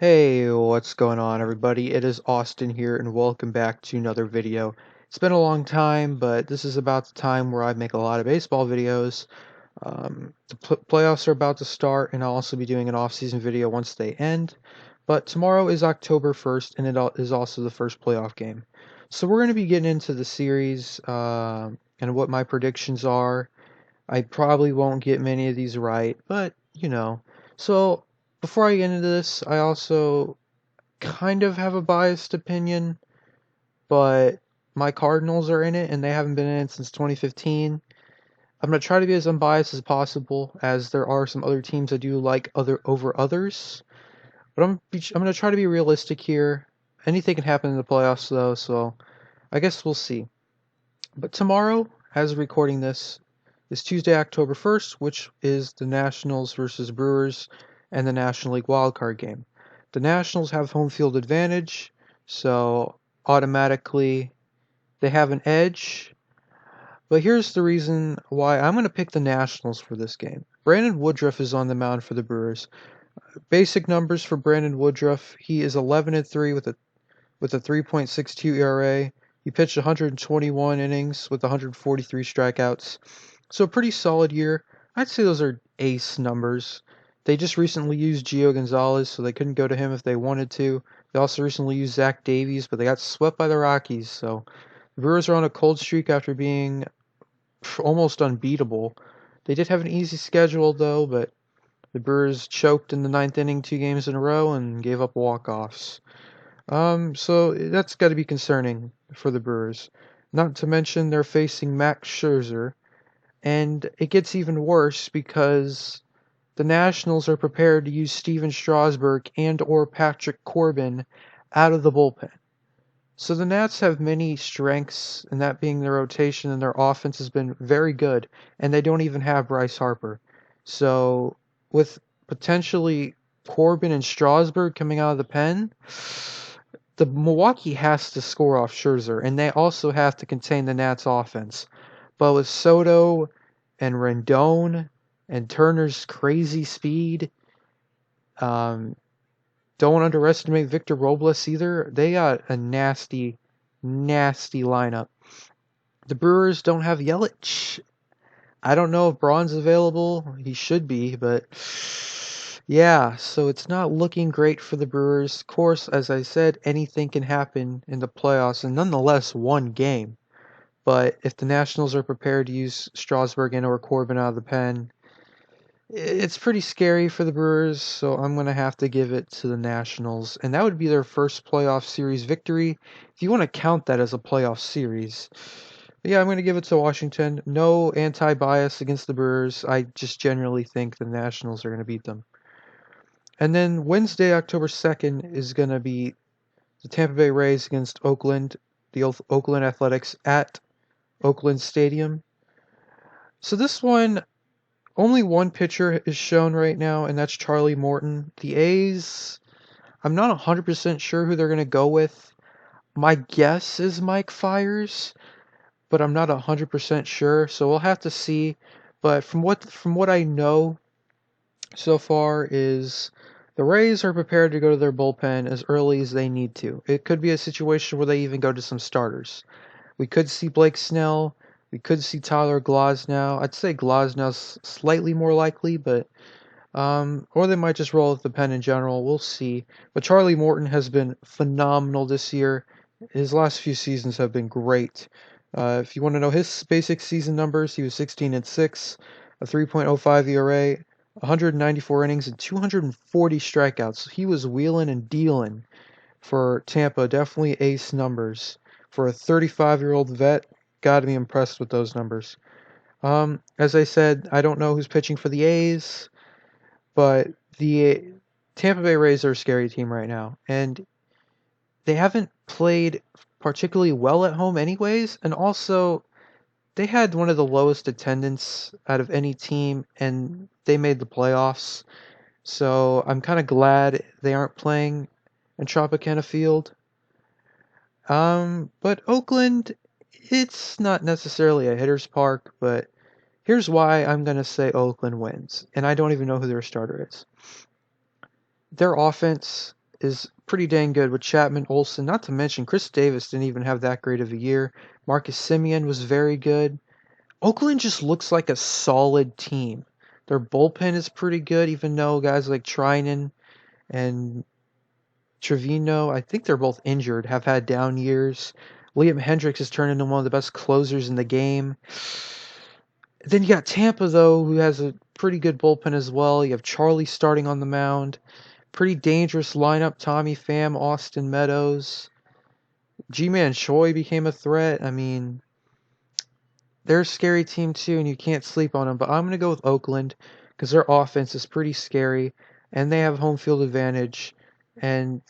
Hey, what's going on, everybody? It is Austin here, and welcome back to another video. It's been a long time, but this is about the time where I make a lot of baseball videos. The playoffs are about to start, and I'll also be doing an off-season video once they end. But tomorrow is October 1st, and is also the first playoff game. So we're going to be getting into the series and what my predictions are. I probably won't get many of these right, but you know. So before I get into this, I also kind of have a biased opinion, but my Cardinals are in it and they haven't been in it since 2015. I'm gonna try to be as unbiased as possible, as there are some other teams I do like over others. But I'm gonna try to be realistic here. Anything can happen in the playoffs though, so I guess we'll see. But tomorrow, as of recording this, is Tuesday, October 1st, which is the Nationals versus Brewers and the National League wildcard game. The Nationals have home field advantage, so automatically they have an edge. But here's the reason why I'm going to pick the Nationals for this game. Brandon Woodruff is on the mound for the Brewers. Basic numbers for Brandon Woodruff: he is 11-3 with a 3.62 ERA. He pitched 121 innings with 143 strikeouts. So a pretty solid year. I'd say those are ace numbers. They just recently used Gio Gonzalez, so they couldn't go to him if they wanted to. They also recently used Zach Davies, but they got swept by the Rockies. So the Brewers are on a cold streak after being almost unbeatable. They did have an easy schedule though, but the Brewers choked in the ninth inning 2 games in a row and gave up walk-offs. So that's got to be concerning for the Brewers. Not to mention they're facing Max Scherzer, and it gets even worse because the Nationals are prepared to use Steven Strasburg and or Patrick Corbin out of the bullpen. So the Nats have many strengths, and that being their rotation, and their offense has been very good, and they don't even have Bryce Harper. So with potentially Corbin and Strasburg coming out of the pen, the Milwaukee has to score off Scherzer, and they also have to contain the Nats offense. But with Soto and Rendon and Turner's crazy speed, um, don't underestimate Victor Robles either. They got a nasty, nasty lineup. The Brewers don't have Yelich. I don't know if Braun's available. He should be, but yeah, so it's not looking great for the Brewers. Of course, as I said, anything can happen in the playoffs, and nonetheless, one game. But if the Nationals are prepared to use Strasburg and or Corbin out of the pen, it's pretty scary for the Brewers, so I'm going to have to give it to the Nationals. And that would be their first playoff series victory, if you want to count that as a playoff series. But yeah, I'm going to give it to Washington. No anti-bias against the Brewers. I just generally think the Nationals are going to beat them. And then Wednesday, October 2nd, is going to be the Tampa Bay Rays against Oakland, the Oakland Athletics at Oakland Stadium. So this one, only one pitcher is shown right now, and that's Charlie Morton. The A's, I'm not 100% sure who they're going to go with. My guess is Mike Fiers, but I'm not 100% sure, so we'll have to see. But from what I know so far is the Rays are prepared to go to their bullpen as early as they need to. It could be a situation where they even go to some starters. We could see Blake Snell. We could see Tyler Glasnow. I'd say Glasnow's slightly more likely, but or they might just roll with the pen in general. We'll see. But Charlie Morton has been phenomenal this year. His last few seasons have been great. If you want to know his basic season numbers, he was 16-6, a 3.05 ERA, 194 innings, and 240 strikeouts. He was wheeling and dealing for Tampa. Definitely ace numbers for a 35-year-old vet. Got to be impressed with those numbers. As I said, I don't know who's pitching for the A's, but the Tampa Bay Rays are a scary team right now, and they haven't played particularly well at home anyways, and also they had one of the lowest attendance out of any team, and they made the playoffs. So I'm kind of glad they aren't playing in Tropicana Field. But Oakland, it's not necessarily a hitter's park, but here's why I'm going to say Oakland wins. And I don't even know who their starter is. Their offense is pretty dang good with Chapman, Olsen, not to mention Chris Davis didn't even have that great of a year. Marcus Semien was very good. Oakland just looks like a solid team. Their bullpen is pretty good, even though guys like Trinan and Trevino, I think they're both injured, have had down years. Liam Hendricks has turned into one of the best closers in the game. Then you got Tampa, though, who has a pretty good bullpen as well. You have Charlie starting on the mound. Pretty dangerous lineup. Tommy Pham, Austin Meadows. G-Man Choi became a threat. I mean, they're a scary team too, and you can't sleep on them. But I'm going to go with Oakland because their offense is pretty scary, and they have home field advantage. And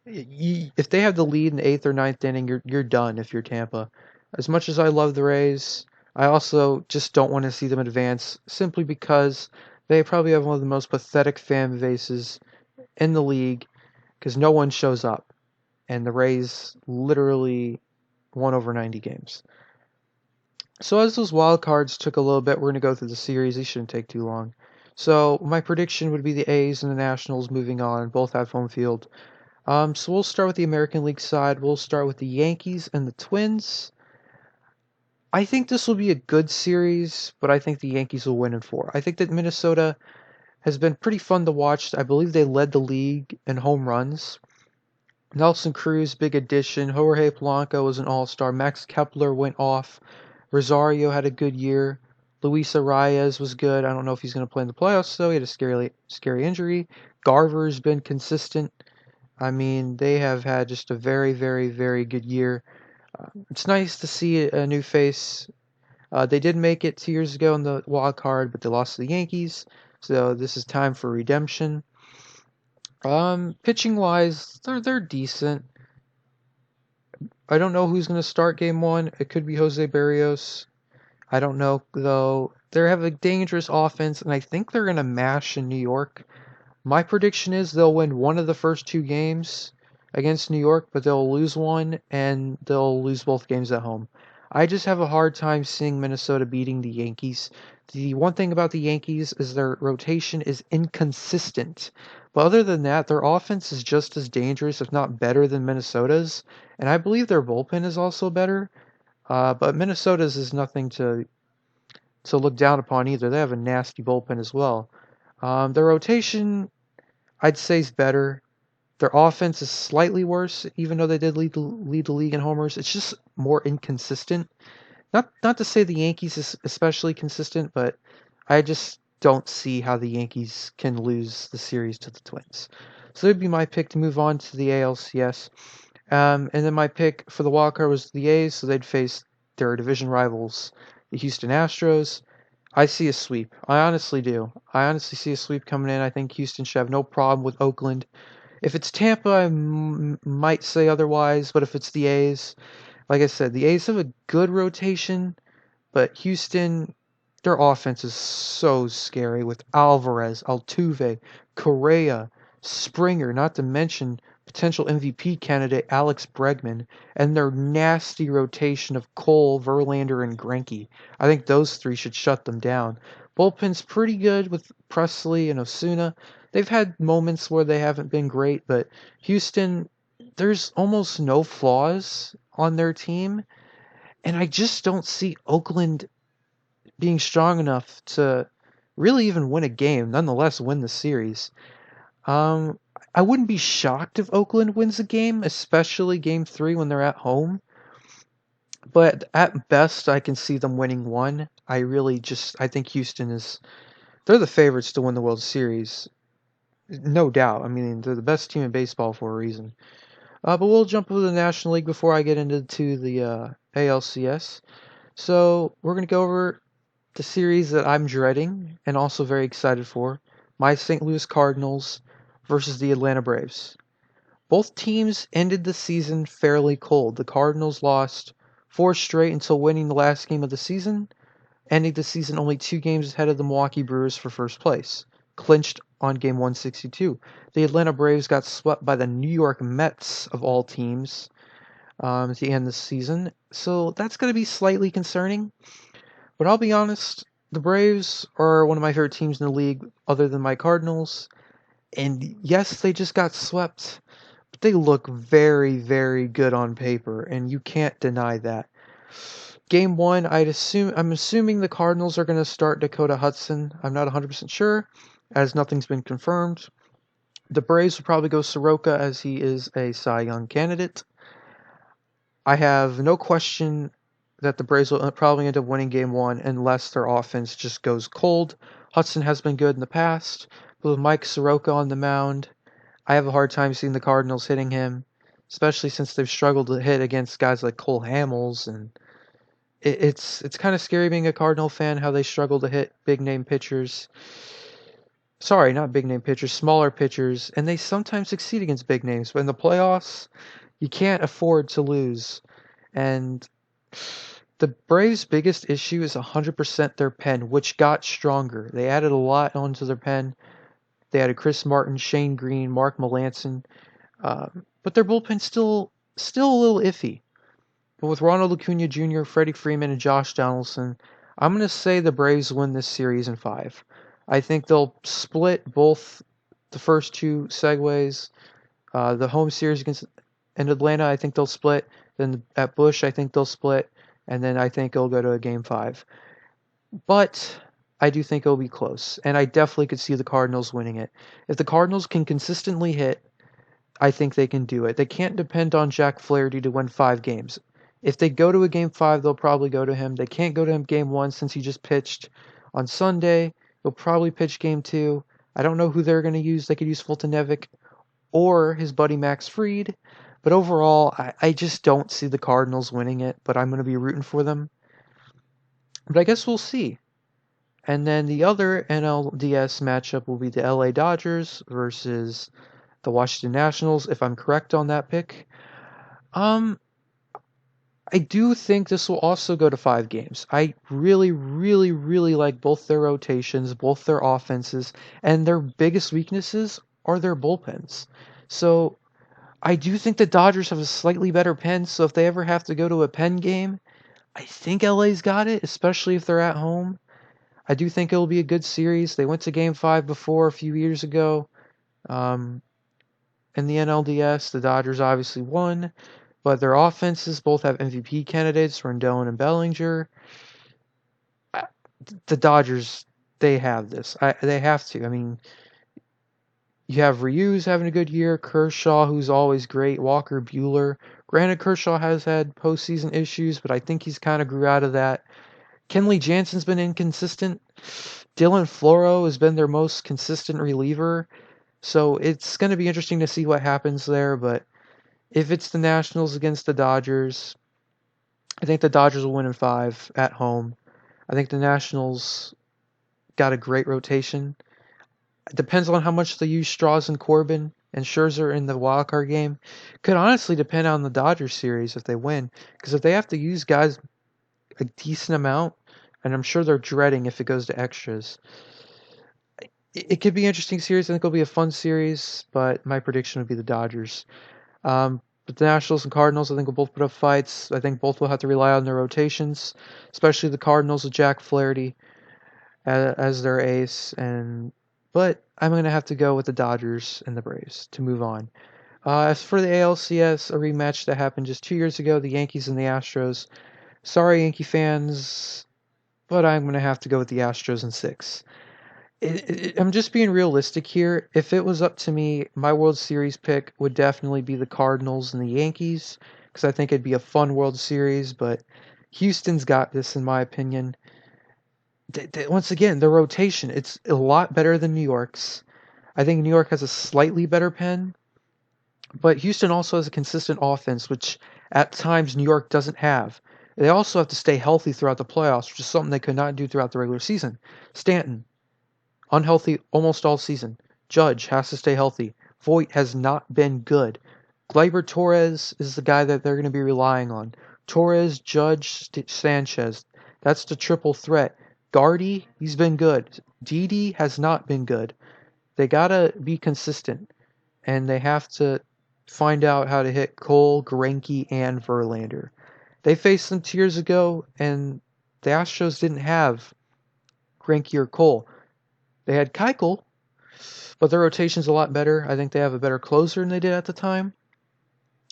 if they have the lead in the eighth or ninth inning, you're done if you're Tampa. As much as I love the Rays, I also just don't want to see them advance simply because they probably have one of the most pathetic fan bases in the league because no one shows up, and the Rays literally won over 90 games. So as those wild cards took a little bit, we're going to go through the series. These shouldn't take too long. So my prediction would be the A's and the Nationals moving on. Both have home field. So we'll start with the American League side. We'll start with the Yankees and the Twins. I think this will be a good series, but I think the Yankees will win in 4. I think that Minnesota has been pretty fun to watch. I believe they led the league in home runs. Nelson Cruz, big addition. Jorge Polanco was an all-star. Max Kepler went off. Rosario had a good year. Luis Arias was good. I don't know if he's going to play in the playoffs, though. He had a scary injury. Garver's been consistent. I mean, they have had just a very, very, very good year. It's nice to see a new face. They did make it 2 years ago in the wild card, but they lost to the Yankees. So this is time for redemption. Pitching wise, they're decent. I don't know who's going to start game 1. It could be Jose Barrios. I don't know though. They have a dangerous offense, and I think they're going to mash in New York. My prediction is they'll win one of the first 2 games against New York, but they'll lose one, and they'll lose both games at home. I just have a hard time seeing Minnesota beating the Yankees. The one thing about the Yankees is their rotation is inconsistent. But other than that, their offense is just as dangerous, if not better, than Minnesota's. And I believe their bullpen is also better. But Minnesota's is nothing to look down upon either. They have a nasty bullpen as well. Their rotation, I'd say, is better. Their offense is slightly worse, even though they did lead the league in homers. It's just more inconsistent. Not to say the Yankees is especially consistent, but I just don't see how the Yankees can lose the series to the Twins. So that'd be my pick to move on to the ALCS. And then my pick for the wildcard was the A's, so they'd face their division rivals, the Houston Astros. I see a sweep. I honestly do. I honestly see a sweep coming in. I think Houston should have no problem with Oakland. If it's Tampa, I might say otherwise, but if it's the A's, like I said, the A's have a good rotation, but Houston, their offense is so scary with Alvarez, Altuve, Correa, Springer, not to mention potential MVP candidate Alex Bregman, and their nasty rotation of Cole, Verlander, and Greinke. I think those 3 should shut them down. Bullpen's pretty good with Presley and Osuna. They've had moments where they haven't been great, but Houston, there's almost no flaws on their team, and I just don't see Oakland being strong enough to really even win a game, nonetheless win the series. I wouldn't be shocked if Oakland wins a game, especially game 3 when they're at home. But at best, I can see them winning 1. I think Houston they're the favorites to win the World Series. No doubt. I mean, they're the best team in baseball for a reason. But we'll jump over to the National League before I get into the ALCS. So we're going to go over the series that I'm dreading and also very excited for. My St. Louis Cardinals versus the Atlanta Braves. Both teams ended the season fairly cold. The Cardinals lost 4 straight until winning the last game of the season, ending the season only 2 games ahead of the Milwaukee Brewers for first place, clinched on game 162. The Atlanta Braves got swept by the New York Mets, of all teams, at the end of the season. So that's going to be slightly concerning. But I'll be honest, the Braves are one of my favorite teams in the league, other than my Cardinals. And yes, they just got swept, but they look very, very good on paper, and you can't deny that. Game one, I'm assuming the Cardinals are going to start Dakota Hudson. I'm not 100% sure, as nothing's been confirmed. The Braves will probably go Soroka, as he is a Cy Young candidate. I have no question that the Braves will probably end up winning game one unless their offense just goes cold. Hudson has been good in the past, but with Mike Soroka on the mound, I have a hard time seeing the Cardinals hitting him, especially since they've struggled to hit against guys like Cole Hamels, and it's kind of scary being a Cardinal fan how they struggle to hit big name pitchers. Sorry, not big name pitchers, smaller pitchers, and they sometimes succeed against big names, but in the playoffs, you can't afford to lose. And the Braves' biggest issue is 100% their pen, which got stronger. They added a lot onto their pen. They added Chris Martin, Shane Green, Mark Melancon, but their bullpen's still a little iffy. But with Ronald Acuna Jr., Freddie Freeman, and Josh Donaldson, I'm going to say the Braves win this series in 5. I think they'll split both the first two segues. The home series against in Atlanta, I think they'll split. Then at Busch, I think they'll split. And then I think it'll go to a game 5. But I do think it'll be close. And I definitely could see the Cardinals winning it. If the Cardinals can consistently hit, I think they can do it. They can't depend on Jack Flaherty to win 5 games. If they go to a game 5, they'll probably go to him. They can't go to him game 1 since he just pitched on Sunday. He'll probably pitch game 2. I don't know who they're going to use. They could use Fulton Nevick or his buddy Max Fried. But overall, I just don't see the Cardinals winning it, but I'm going to be rooting for them. But I guess we'll see. And then the other NLDS matchup will be the LA Dodgers versus the Washington Nationals, if I'm correct on that pick. I do think this will also go to 5 games. I really, really, really like both their rotations, both their offenses, and their biggest weaknesses are their bullpens. So I do think the Dodgers have a slightly better pen, so if they ever have to go to a pen game, I think LA's got it, especially if they're at home. I do think it'll be a good series. They went to Game 5 before a few years ago. In the NLDS, the Dodgers obviously won, but their offenses both have MVP candidates, Rendon and Bellinger. The Dodgers, they have this. They have to. I mean, you have Ryu's having a good year, Kershaw, who's always great, Walker Buehler. Granted, Kershaw has had postseason issues, but I think he's kind of grew out of that. Kenley Jansen's been inconsistent. Dylan Floro has been their most consistent reliever. So it's going to be interesting to see what happens there, but if it's the Nationals against the Dodgers, I think the Dodgers will win in 5 at home. I think the Nationals got a great rotation. It depends on how much they use Strauss and Corbin and Scherzer in the wild card game. Could honestly depend on the Dodgers series if they win, because if they have to use guys a decent amount, and I'm sure they're dreading if it goes to extras, it could be an interesting series. I think it'll be a fun series, but my prediction would be the Dodgers. But the Nationals and Cardinals, I think, will both put up fights. I think both will have to rely on their rotations, especially the Cardinals with Jack Flaherty as their ace. But I'm going to have to go with the Dodgers and the Braves to move on. As for the ALCS, a rematch that happened just 2 years ago, the Yankees and the Astros. Sorry, Yankee fans, but I'm going to have to go with the Astros in 6. I'm just being realistic here. If it was up to me, my World Series pick would definitely be the Cardinals and the Yankees, because I think it'd be a fun World Series, but Houston's got this, in my opinion. Once again, the rotation, it's a lot better than New York's. I think New York has a slightly better pen, but Houston also has a consistent offense, which at times New York doesn't have. They also have to stay healthy throughout the playoffs, which is something they could not do throughout the regular season. Stanton, unhealthy almost all season. Judge has to stay healthy. Voit has not been good. Gleyber Torres is the guy that they're going to be relying on. Torres, Judge, Sanchez. That's the triple threat. Gardy, he's been good. Didi has not been good. They got to be consistent, and they have to find out how to hit Cole, Greinke, and Verlander. They faced them 2 years ago, and the Astros didn't have Greinke or Cole. They had Keuchel, But their rotation's a lot better. I think they have a better closer than they did at the time.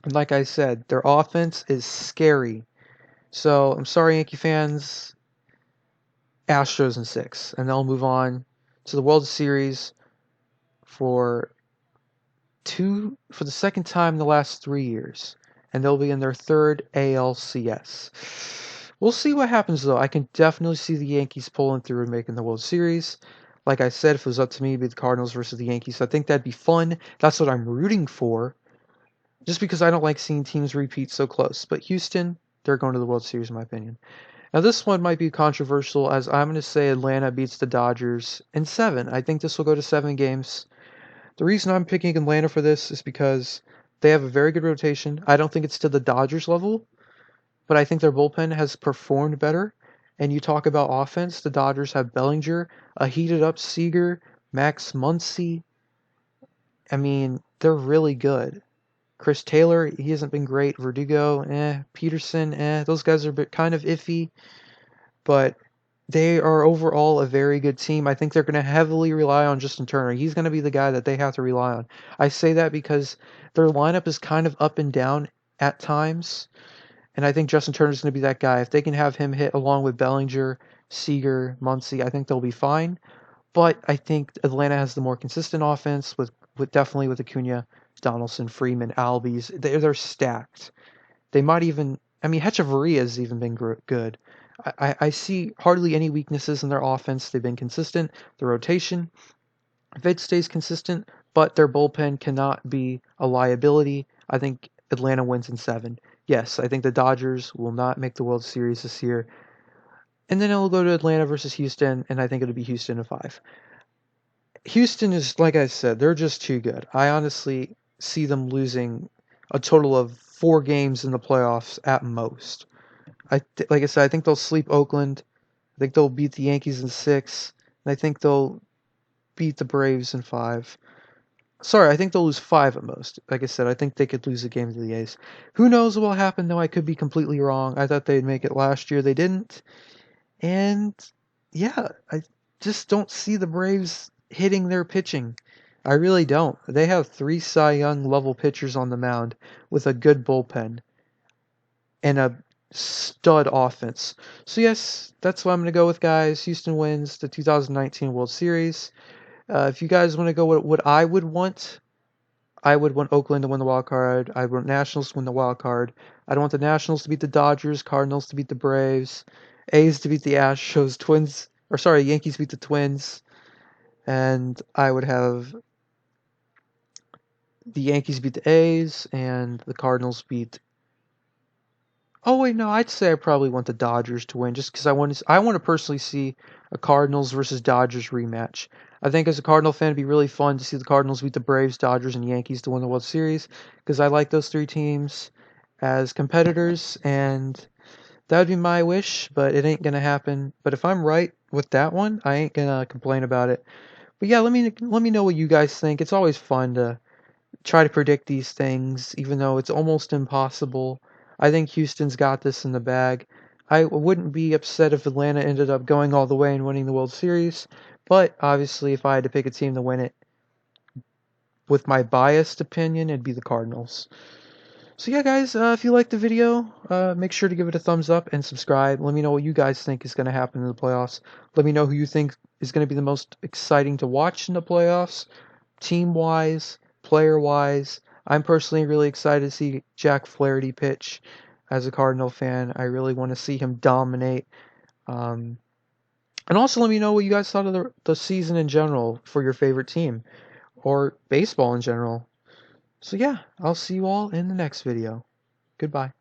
And like I said, their offense is scary. So I'm sorry, Yankee fans. Astros in 6, and they'll move on to the World Series for the second time in the last 3 years, and they'll be in their third ALCS. We'll see what happens though. I can definitely see the Yankees pulling through and making the World Series. Like I said, if it was up to me, it'd be the Cardinals versus the Yankees. I think that'd be fun. That's what I'm rooting for. Just because I don't like seeing teams repeat so close. But Houston, they're going to the World Series in my opinion. Now this one might be controversial as I'm going to say Atlanta beats the Dodgers in 7. I think this will go to 7 games. The reason I'm picking Atlanta for this is because they have a very good rotation. I don't think it's to the Dodgers level, but I think their bullpen has performed better. And you talk about offense, the Dodgers have Bellinger, a heated up Seager, Max Muncy. I mean, they're really good. Chris Taylor, he hasn't been great. Verdugo, Peterson, those guys are kind of iffy. But they are overall a very good team. I think they're going to heavily rely on Justin Turner. He's going to be the guy that they have to rely on. I say that because their lineup is kind of up and down at times, and I think Justin Turner is going to be that guy. If they can have him hit along with Bellinger, Seager, Muncy, I think they'll be fine. But I think Atlanta has the more consistent offense with definitely with Acuna, Donaldson, Freeman, Albies. They're stacked. They might even. I mean, Hechavarria has even been good. I see hardly any weaknesses in their offense. They've been consistent. The rotation, if it stays consistent, but their bullpen cannot be a liability. I think Atlanta wins in 7. Yes, I think the Dodgers will not make the World Series this year. And then it'll go to Atlanta versus Houston, and I think it'll be Houston in 5. Houston is, like I said, they're just too good. I honestly see them losing a total of 4 games in the playoffs at most. Like I said, I think they'll sweep Oakland. I think they'll beat the Yankees in 6. And I think they'll beat the Braves in 5. Sorry, I think they'll lose 5 at most. Like I said, I think they could lose a game to the A's. Who knows what will happen, though? I could be completely wrong. I thought they'd make it last year. They didn't. And, yeah, I just don't see the Braves hitting their pitching. I really don't. They have 3 Cy Young level pitchers on the mound with a good bullpen and a stud offense. So yes, that's what I'm going to go with, guys. Houston wins the 2019 World Series. If you guys want to go what I would want Oakland to win the wild card. I want Nationals to win the wild card. I don't want the Nationals to beat the Dodgers, Cardinals to beat the Braves, A's to beat the Astros, Yankees beat the Twins, and I would have the Yankees beat the A's and the Cardinals beat. Oh wait, no, I'd say I probably want the Dodgers to win just because I want to personally see a Cardinals versus Dodgers rematch. I think as a Cardinal fan, it'd be really fun to see the Cardinals beat the Braves, Dodgers, and Yankees to win the World Series because I like those 3 teams as competitors, and that would be my wish, but it ain't gonna happen. But if I'm right with that one, I ain't gonna complain about it. But yeah, let me know what you guys think. It's always fun to try to predict these things, even though it's almost impossible. I think Houston's got this in the bag. I wouldn't be upset if Atlanta ended up going all the way and winning the World Series, but obviously if I had to pick a team to win it, with my biased opinion, it'd be the Cardinals. So yeah, guys, if you liked the video, make sure to give it a thumbs up and subscribe. Let me know what you guys think is going to happen in the playoffs. Let me know who you think is going to be the most exciting to watch in the playoffs, team-wise, player-wise. I'm personally really excited to see Jack Flaherty pitch as a Cardinal fan. I really want to see him dominate. And also let me know what you guys thought of the season in general for your favorite team or baseball in general. So yeah, I'll see you all in the next video. Goodbye.